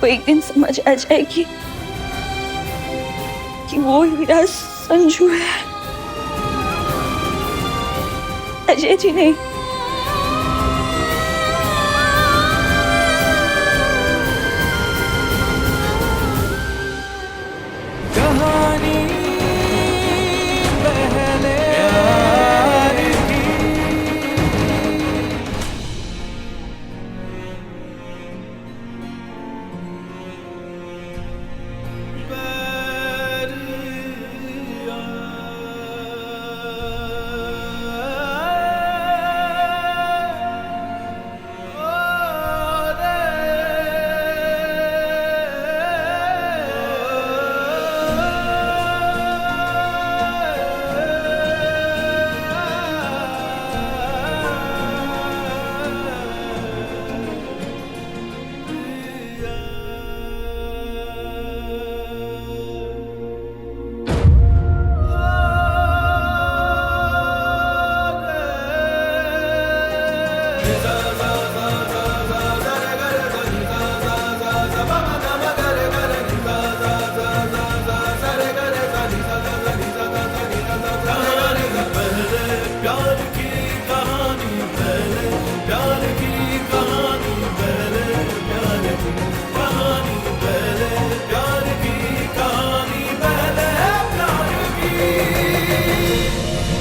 को एक दिन समझ आ जाएगी कि वो हीरा संजू है, अजय जी नहीं।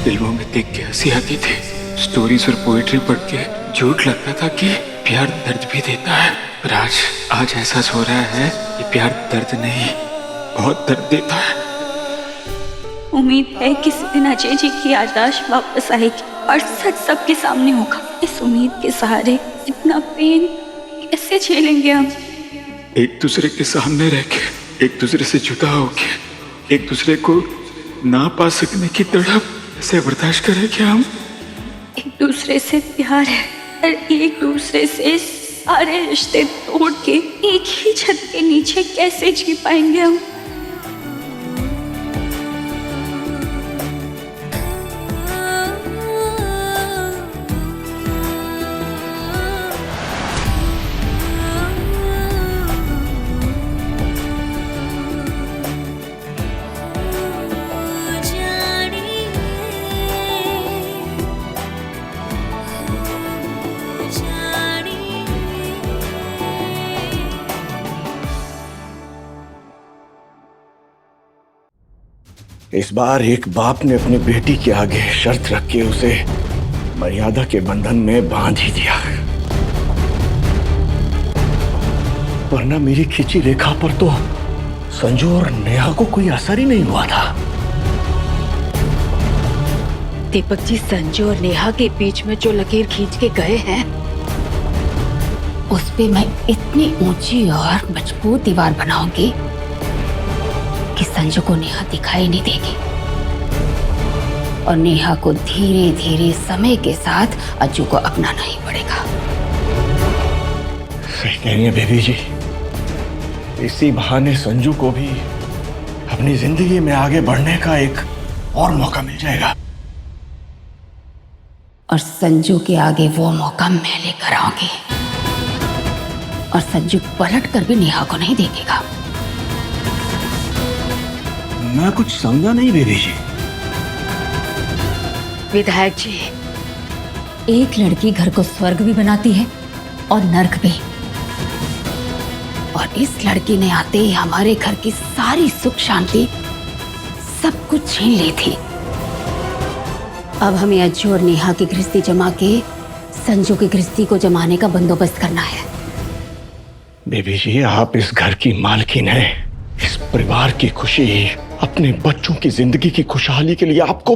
फिल्मों में देख के हंसी आती थी, स्टोरीज और पोएट्री पढ़ के झूठ लगता था कि प्यार दर्द भी देता है, पर आज एहसास हो रहा है कि प्यार दर्द नहीं, बहुत दर्द देता है। उम्मीद है किसी दिन अजय जी की याददाश्त वापस आएगी और सच सबके सामने होगा। इस उम्मीद के सहारे इतना पेन कैसे झेलेंगे हम? एक दूसरे के सामने रह के, एक दूसरे से जुदा होके, एक दूसरे को ना पा सकने की तड़प कैसे बर्दाश्त करेंगे हम? एक दूसरे से प्यार है और एक दूसरे से सारे रिश्ते तोड़ के एक ही छत के नीचे कैसे जी पाएंगे हम? इस बार एक बाप ने अपनी बेटी के आगे शर्त रख के उसे मर्यादा के बंधन में बांध ही दिया, वरना मेरी खींची रेखा पर तो संजू और नेहा को कोई असर ही नहीं हुआ था। दीपक जी, संजू और नेहा के बीच में जो लकीर खींच के गए हैं, उस पे मैं इतनी ऊंची और मजबूत दीवार बनाऊंगी कि संजू को नेहा दिखाई नहीं देगी और नेहा को धीरे धीरे समय के साथ अज्जू को अपनाना ही पड़ेगा। सही कह रही है बेबी जी, इसी बहाने संजू को भी अपनी जिंदगी में आगे बढ़ने का एक और मौका मिल जाएगा। और संजू के आगे वो मौका मैं लेकर आऊंगी और संजू पलट कर भी नेहा को नहीं देखेगा। मैं कुछ समझा नहीं बेबी जी। विधायक जी, एक लड़की घर को स्वर्ग भी बनाती है और नर्क भी, और इस लड़की ने आते ही हमारे घर की सारी सुख शांति सब कुछ छीन ली थी। अब हमें अज्जू और नेहा की गृहस्थी जमा के संजू की गृहस्थी को जमाने का बंदोबस्त करना है। बेबी जी, आप इस घर की मालकिन हैं। इस परिवार की खुशी, अपने बच्चों की जिंदगी की खुशहाली के लिए आपको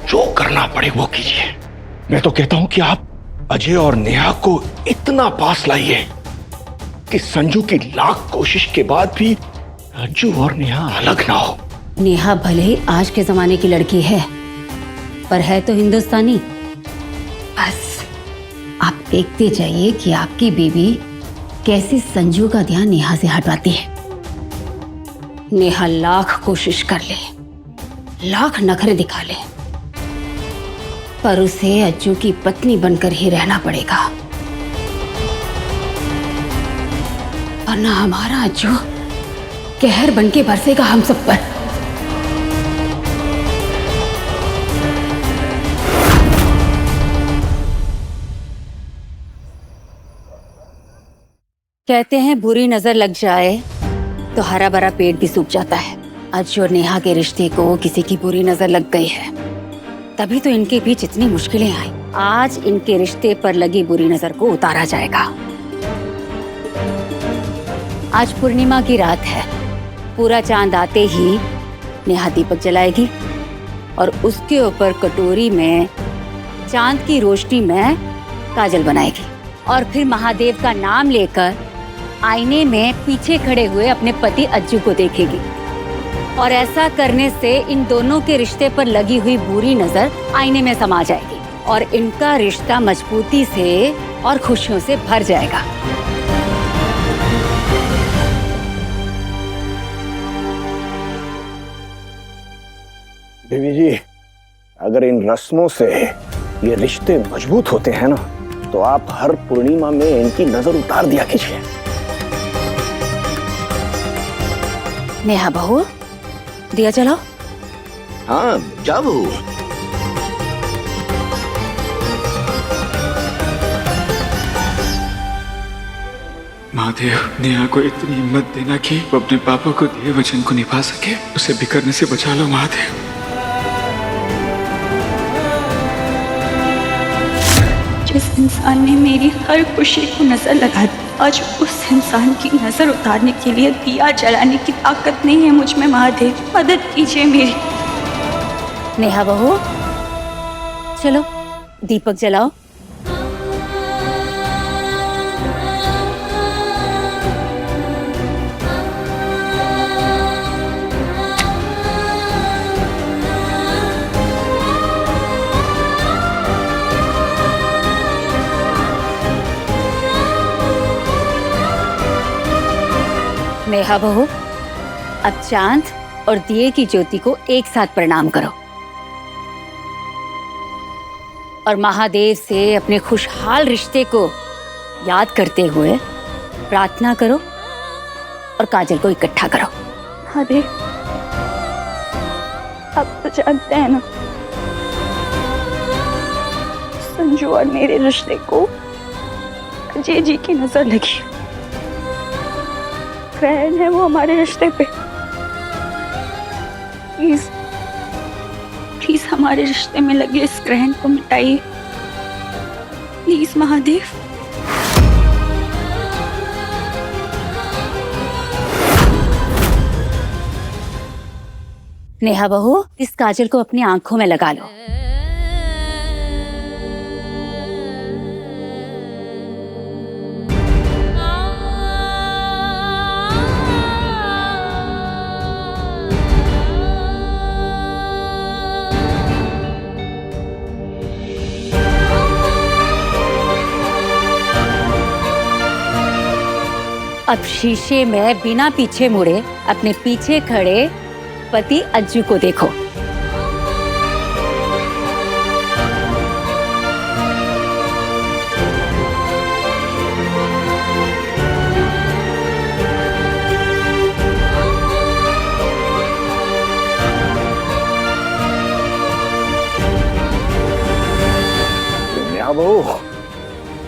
जो करना पड़े वो कीजिए। मैं तो कहता हूं कि आप अजय और नेहा को इतना पास लाइए कि संजू की लाख कोशिश के बाद भी अज्जू और नेहा अलग ना हो। नेहा भले ही आज के जमाने की लड़की है, पर है तो हिंदुस्तानी। बस आप देखते जाइए कि आपकी बीवी कैसे संजू का ध्यान नेहा से हटवाती है। नेहा लाख कोशिश कर ले, लाख नखरे दिखा ले, पर उसे अज्जू की पत्नी बनकर ही रहना पड़ेगा। और ना हमारा अज्जू कहर बनके बरसेगा हम सब पर। कहते हैं बुरी नजर लग जाए तो हरा भरा पेट भी सूख जाता है। अज्जू और नेहा के रिश्ते को किसी की बुरी नजर लग गई है, तभी तो इनके बीच इतनी मुश्किलें आई। आज इनके रिश्ते पर लगी बुरी नजर को उतारा जाएगा। आज पूर्णिमा की रात है। पूरा चांद आते ही नेहा दीपक जलाएगी और उसके ऊपर कटोरी में चांद की रोशनी में काजल बनाएगी और फिर महादेव का नाम लेकर आईने में पीछे खड़े हुए अपने पति अज्जू को देखेगी। और ऐसा करने से इन दोनों के रिश्ते पर लगी हुई बुरी नजर आईने में समा जाएगी और इनका रिश्ता मजबूती से और खुशियों से भर जाएगा। देवी जी, अगर इन रस्मों से ये रिश्ते मजबूत होते हैं ना, तो आप हर पूर्णिमा में इनकी नजर उतार दिया कीजिए। नेहा बहू, दिया जलाओ। हाँ, जाओ। महादेव, नेहा को इतनी हिम्मत देना कि वो अपने पापा को दिए वचन को निभा सके। उसे बिखरने से बचा लो महादेव। जिस इंसान ने मेरी हर खुशी को नजर लगा दी, आज उस इंसान की नजर उतारने के लिए दिया जलाने की ताकत नहीं है मुझ में। महादेव, मदद कीजिए मेरी। नेहा बहू, चलो दीपक जलाओ। नेहा बहू, अब चांद और दिए की ज्योति को एक साथ प्रणाम करो और महादेव से अपने खुशहाल रिश्ते को याद करते हुए प्रार्थना करो और काजल को इकट्ठा करो। महादेव, अब तो जानते हैं ना, संजू और मेरे रिश्ते को अजय जी की नजर लगी। ग्रहण है वो हमारे रिश्ते पे। प्लीज प्लीज हमारे रिश्ते में लगे इस ग्रहण को मिटाइए, प्लीज महादेव। नेहा बहू, इस काजल को अपनी आंखों में लगा लो। अब शीशे में बिना पीछे मुड़े अपने पीछे खड़े पति अज्जू को देखो। नेहा बहू,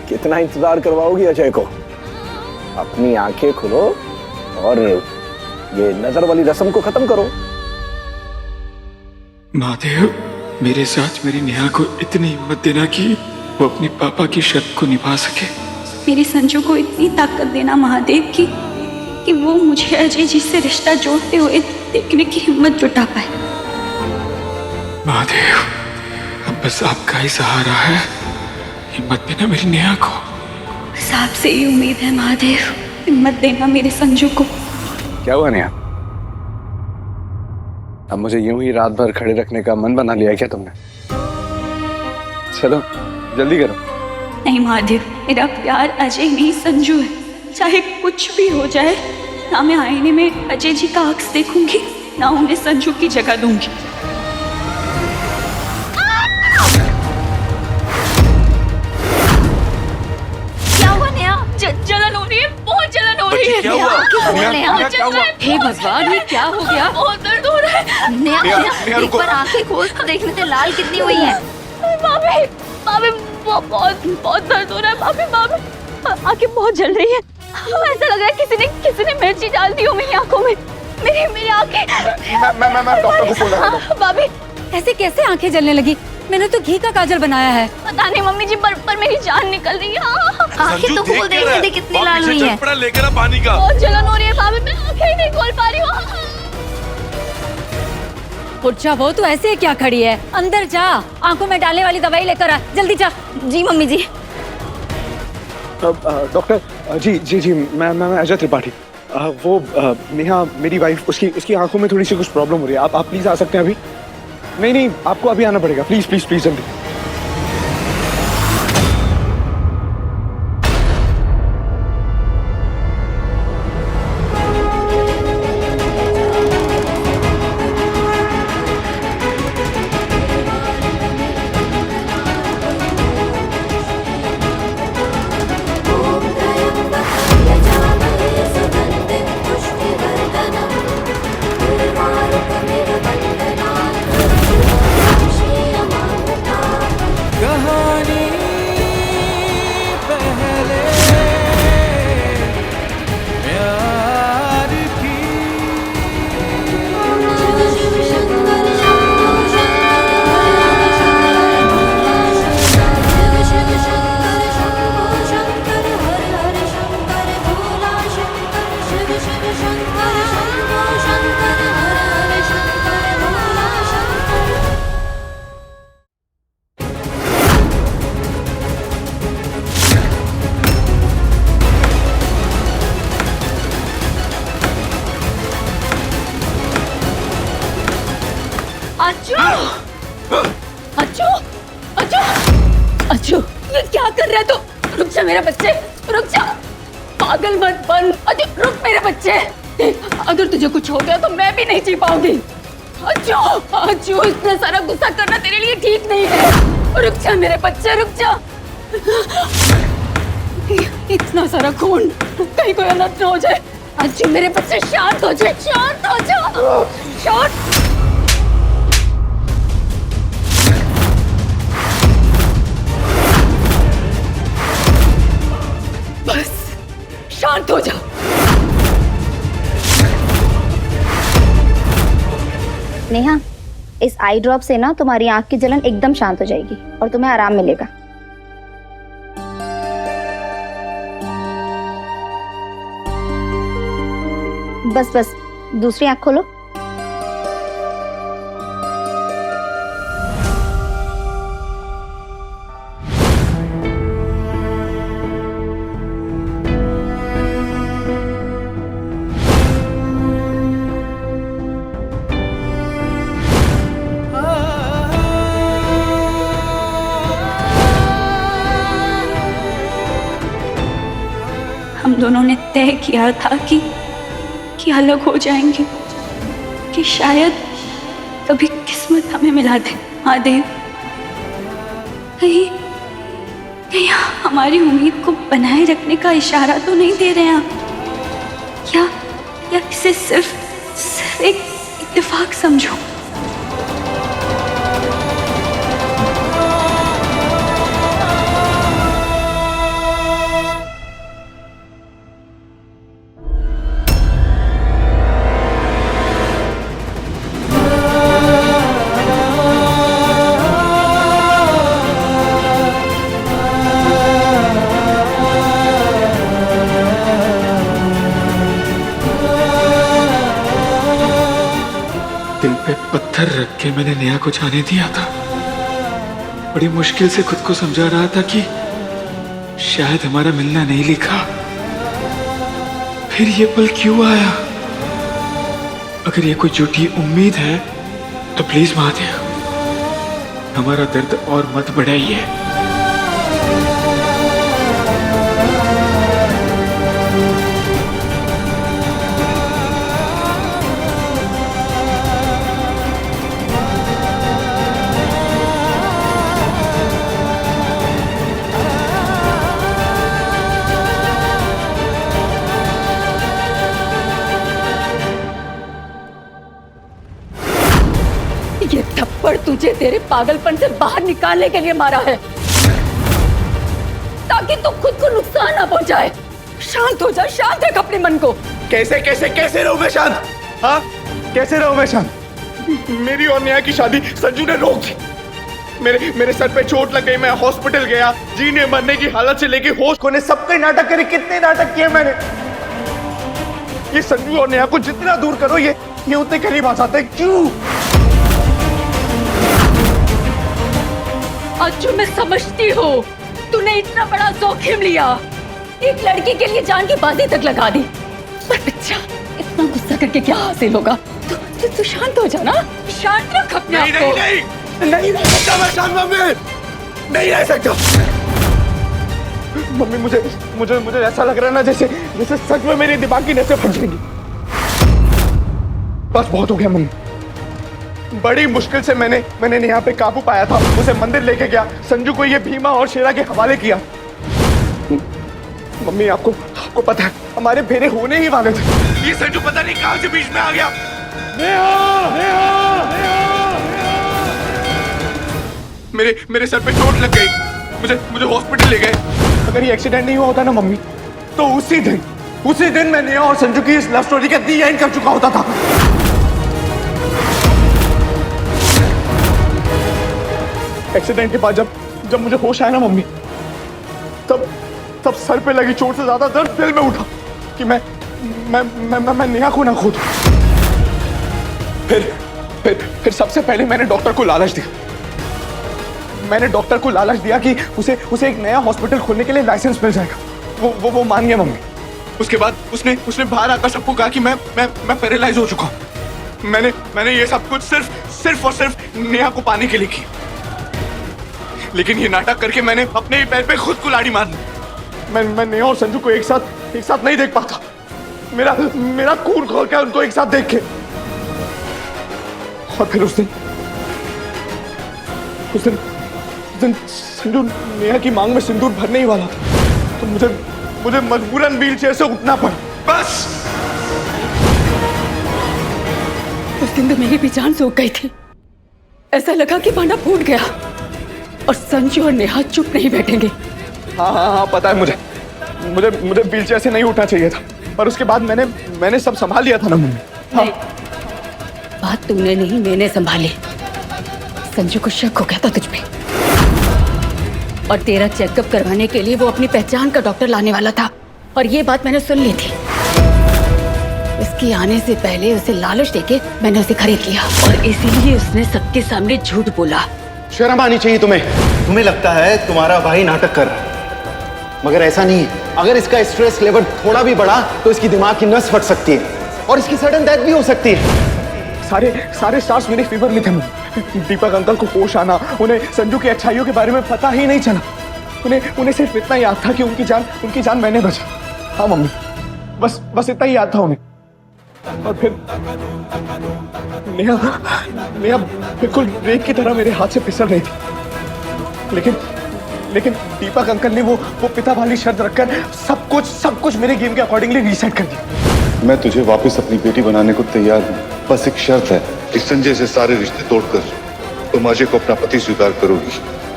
कितना इंतजार करवाओगी अजय को? अपनी आंखें खोलो और ये नजर वाली रस्म को खत्म करो। महादेव, मेरे साथ मेरी नेहा को इतनी हिम्मत देना कि वो अपने पापा की शर्त को निभा सके। मेरी संजू को इतनी ताकत देना महादेव की कि वो मुझे अजय जी से रिश्ता जोड़ते हुए देखने की हिम्मत जुटा पाए। महादेव, अब बस आपका ही सहारा है। हिम्मत देना मेरी नेहा को। बस आपसे ही उम्मीद है महादेव, हिम्मत देना मेरे संजू को। क्या हुआ नेहा? अब मुझे यूं ही रात भर खड़े रखने का मन बना लिया है क्या तुमने? चलो जल्दी करो। नहीं महादेव, मेरा प्यार अजय नहीं संजू है। चाहे कुछ भी हो जाए, ना मैं आईने में अजय जी का अक्स देखूंगी, ना उन्हें संजू की जगह दूंगी। क्या हुआ नेहा? जलन हो रही है, बहुत जलन हो रही है। नेहा, क्या हुआ? हे भगवान, ये क्या हो गया? बहुत दर्द हो रहा है। नेहा, नेहा, नेहा, नेहा, एक रुको। बार आंखें खोल तो देखने से लाल कितनी हुई है। भाभी भाभी बहुत बहुत दर्द हो रहा है। भाभी भाभी आंखें बहुत जल रही है। ऐसा लग रहा है किसी ने मिर्ची डाल दी हो मेरी आंखों में। मेरी आंखें। मैं डॉक्टर को फोन लगा दूं। भाभी ऐसे कैसे आंखें जलने लगी? मैंने तो घी का काजल बनाया है। पता नहीं मम्मी जी, पर मेरी जान निकल रही है। आंखें तो खोल देखने दे कितनी लाल हुई है। लेकर आ पानी का। बहुत जलन हो रही है भाभी, मैं आंखें ही नहीं खोल पा रही हूँ। उठा, वो तो ऐसे ही क्या खड़ी है? अंदर जा, आंखों में डालने वाली दवाई लेकर आ, जल्दी जा। जी मम्मी जी। डॉक्टर जी मैं अजय त्रिपाठी। वो नेहा मेरी वाइफ, उसकी आंखों में थोड़ी सी कुछ प्रॉब्लम हो रही है। आप प्लीज आ सकते हैं अभी? नहीं, आपको अभी आना पड़ेगा। प्लीज प्लीज प्लीज जल्दी। अच्छू, ये क्या कर रहा है तू? रुक जा मेरे बच्चे, रुक जा। पागल मत बन। अच्छू रुक मेरे बच्चे। अगर तुझे कुछ हो गया तो मैं भी नहीं जी पाऊंगी। अच्छू इतना सारा गुस्सा करना तेरे लिए ठीक नहीं है। रुक जा मेरे बच्चे, रुक जा। इतना सारा खून, कहीं कोई अनर्थ न हो जाए। अच्छू मेरे बच्चे शांत हो जाए, शांत हो जाओ, शांत। बस शांत हो जाओ। नेहा, इस आई ड्रॉप से ना तुम्हारी आंख की जलन एकदम शांत हो जाएगी और तुम्हें आराम मिलेगा। बस दूसरी आंख खोलो। हम दोनों ने तय किया था कि अलग हो जाएंगे, कि शायद कभी किस्मत हमें मिला दे। महादेव, कहीं हमारी उम्मीद को बनाए रखने का इशारा तो नहीं दे रहे हैं आप? या इसे सिर्फ एक इत्तेफाक समझो? दिल पे पत्थर रख के मैंने नेहा को जाने दिया था। बड़ी मुश्किल से खुद को समझा रहा था कि शायद हमारा मिलना नहीं लिखा। फिर ये पल क्यों आया? अगर ये कोई झूठी उम्मीद है तो प्लीज महादेव, हमारा दर्द और मत बढ़ाइए। तेरे पागलपन से बाहर निकालने के लिए मारा है, ताकि तू खुद को नुकसान ना पहुंचाए। शांत हो जा, शांत रख अपने मन को। कैसे कैसे कैसे रहूं मैं शांत? हाँ, कैसे रहूं मैं शांत? मेरी और नेहा की शादी संजू ने रोक दी। मेरे सर पे चोट लग गई, मैं हॉस्पिटल गया, जीने मरने की हालत से लेके होश खोने सबके नाटक करे। कितने नाटक किए मैंने। ये संजू और नेहा को जितना दूर करो ये उतने करीब आ जाते हैं। क्यों? अच्छू, मैं समझती हूँ तूने इतना बड़ा जोखिम लिया, एक लड़की के लिए जान की बाजी तक लगा दी। पर बच्चा, इतना गुस्सा करके क्या हासिल होगा? तू शांत हो जा ना, शांत रख अपने आप को। नहीं रह सकता मैं शांत मम्मी, नहीं रह सकता। मम्मी मुझे ऐसा लग रहा है ना जैसे सच में मेरी दिमाग की नसें फट जाएंगी। बस बहुत हो गया मम्मी। बड़ी मुश्किल से मैंने नेहा पे काबू पाया था, उसे मंदिर लेके गया, संजू को ये भीमा और शेरा के हवाले किया। मम्मी आपको पता है हमारे फेरे होने ही वाले थे, ये संजू पता नहीं कहां से बीच में आ गया। मेरे सर पे चोट लग गई, मुझे हॉस्पिटल ले गए। अगर ये एक्सीडेंट नहीं हुआ होता ना मम्मी, तो उसी दिन मैं नेहा और संजू की इस लव स्टोरी का दी एंड कर चुका होता था। एक्सीडेंट के बाद जब मुझे होश आया ना मम्मी, तब सर पे लगी चोट से ज्यादा दर्द दिल में उठा कि मैं नेहा को ना खो दूं। फिर सबसे पहले मैंने डॉक्टर को लालच दिया। मैंने डॉक्टर को लालच दिया कि उसे एक नया हॉस्पिटल खोलने के लिए लाइसेंस मिल जाएगा। वो मान गया मम्मी। उसके बाद उसने बाहर आकर सबको कहा कि मैं पैरालाइज हो चुका हूं। मैंने ये सब कुछ सिर्फ और सिर्फ नेहा को पाने के लिए किया। लेकिन ये नाटक करके मैंने अपने ही पैर पे खुद कुल्हाड़ी मार दी। मैं नेहा और संजू को एक साथ नहीं देख पाता। मेरा खून खोल के उनको एक साथ देख के। और फिर उस दिन संजू नेहा की मांग में सिंदूर भरने ही वाला था, तो मुझे मजबूरन व्हीलचेयर से उठना पड़ा। बस उस दिन तो मेरी भी जान सूख गई थी। ऐसा लगा कि भांडा फूट गया और संजू और नेहा चुप नहीं बैठेंगे। हाँ, पता है मुझे व्हीलचेयर से नहीं उठना चाहिए था, पर उसके बाद मैंने सब संभाल लिया था ना मम्मी। हाँ। बात तूने नहीं, मैंने संभाली। संजू को शक हो गया था तुझ पे, और तेरा चेकअप करवाने के लिए वो अपनी पहचान का डॉक्टर लाने वाला था, और ये बात मैंने सुन ली थी। इसके आने से पहले उसे लालच देके मैंने उसे खरीद लिया, और इसीलिए उसने सबके सामने झूठ बोला। शर्म आनी चाहिए तुम्हें लगता है तुम्हारा भाई नाटक कर रहा है, मगर ऐसा नहीं है। अगर इसका स्ट्रेस लेवल थोड़ा भी बढ़ा तो इसकी दिमाग की नस फट सकती है और इसकी सडन डेथ भी हो सकती है। सारे स्टार्स मेरे फेवर में थे मम्मी। दीपक अंकल को होश आना, उन्हें संजू की अच्छाइयों के बारे में पता ही नहीं चला। उन्हें सिर्फ इतना याद था कि उनकी जान मैंने बचा। हाँ मम्मी, बस इतना ही याद था उन्हें। और फिर नेहा बिल्कुल रेत की तरह मेरे हाथ से फिसल रही थी, लेकिन दीपक अंकल ने वो पिता वाली शर्त रखकर सब कुछ मेरे गेम के अकॉर्डिंगली रीसेट कर दिया। मैं तुझे वापस अपनी बेटी बनाने को तैयार हूँ, बस एक शर्त है कि संजय से सारे रिश्ते तोड़कर तुम अजय को अपना पति स्वीकार करोगी।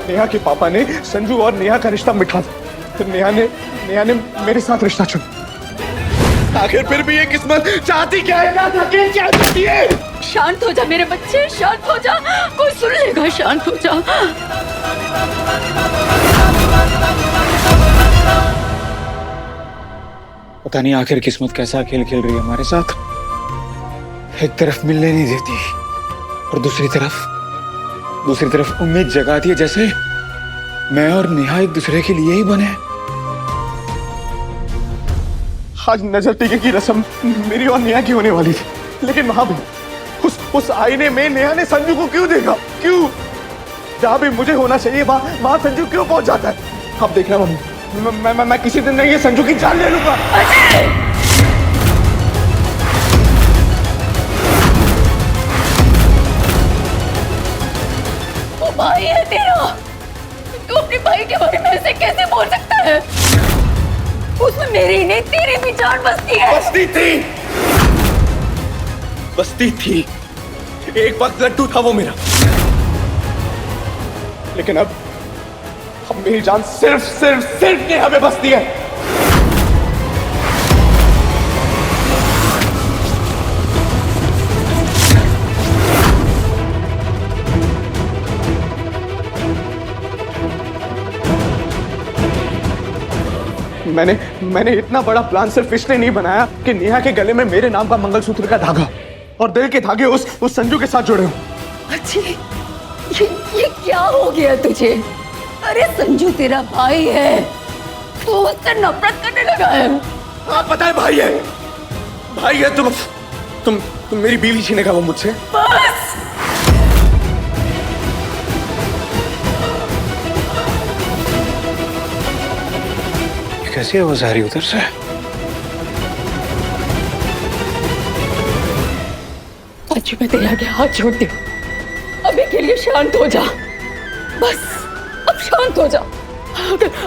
नेहा के पापा ने संजू और नेहा का रिश्ता मिटा दिया, फिर नेहा ने मेरे साथ रिश्ता चुना। आखिर फिर भी ये किस्मत चाहती क्या है? क्या चाहती है? शांत हो जा मेरे बच्चे, शांत हो जा, कोई सुन लेगा। शांत हो जा। पता नहीं आखिर किस्मत कैसा खेल खेल रही है हमारे साथ। एक तरफ मिलने नहीं देती और दूसरी तरफ उम्मीद जगाती है जैसे मैं और नेहा एक दूसरे के लिए ही बने। आज नजर टीके की रस्म मेरी और नेहा की होने वाली थी, लेकिन वहां भी उस आईने में नेहा ने संजू को क्यों देखा? क्यों? जहां भी मुझे होना चाहिए वहां संजू क्यों पहुंच जाता है? अब देखना मम्मी, मैं किसी दिन नहीं ये संजू की जान ले लूंगा। वो भाई है तेरा, तू अपने भाई के बारे में ऐसे कैसे बोल सकता है? उसमें मेरी नहीं तेरी भी जान बसती थी। एक वक्त लट्टू था वो मेरा, लेकिन अब मेरी जान सिर्फ सिर्फ सिर्फ नेहा में बसती है। मैंने इतना बड़ा प्लान सिर्फ इसलिए नहीं बनाया कि नेहा के गले में मेरे नाम का मंगलसूत्र का धागा और दिल के धागे उस संजू के साथ जुड़े हो। अच्छी ये क्या हो गया तुझे? अरे संजू तेरा भाई है, तू उससे नफरत करने लगा है। हाँ पता है भाई है तुम मेरी बीवी छीने का वो मुझसे। बस कैसी आवाज आ रही उधर से? आज मैं तेरे आगे हाथ जोड़ती हूँ, अभी के लिए शांत हो जा, बस अब शांत हो जा।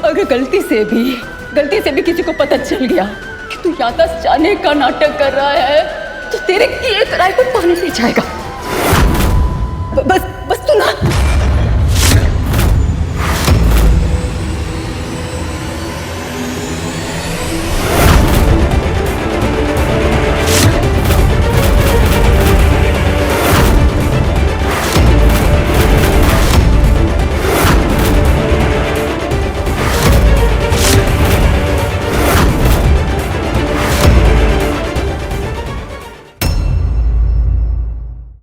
अगर गलती से भी किसी को पता चल गया कि तू याददाश्त जाने का नाटक कर रहा है तो तेरे किए कराए को पानी पी जाएगा। बस तू ना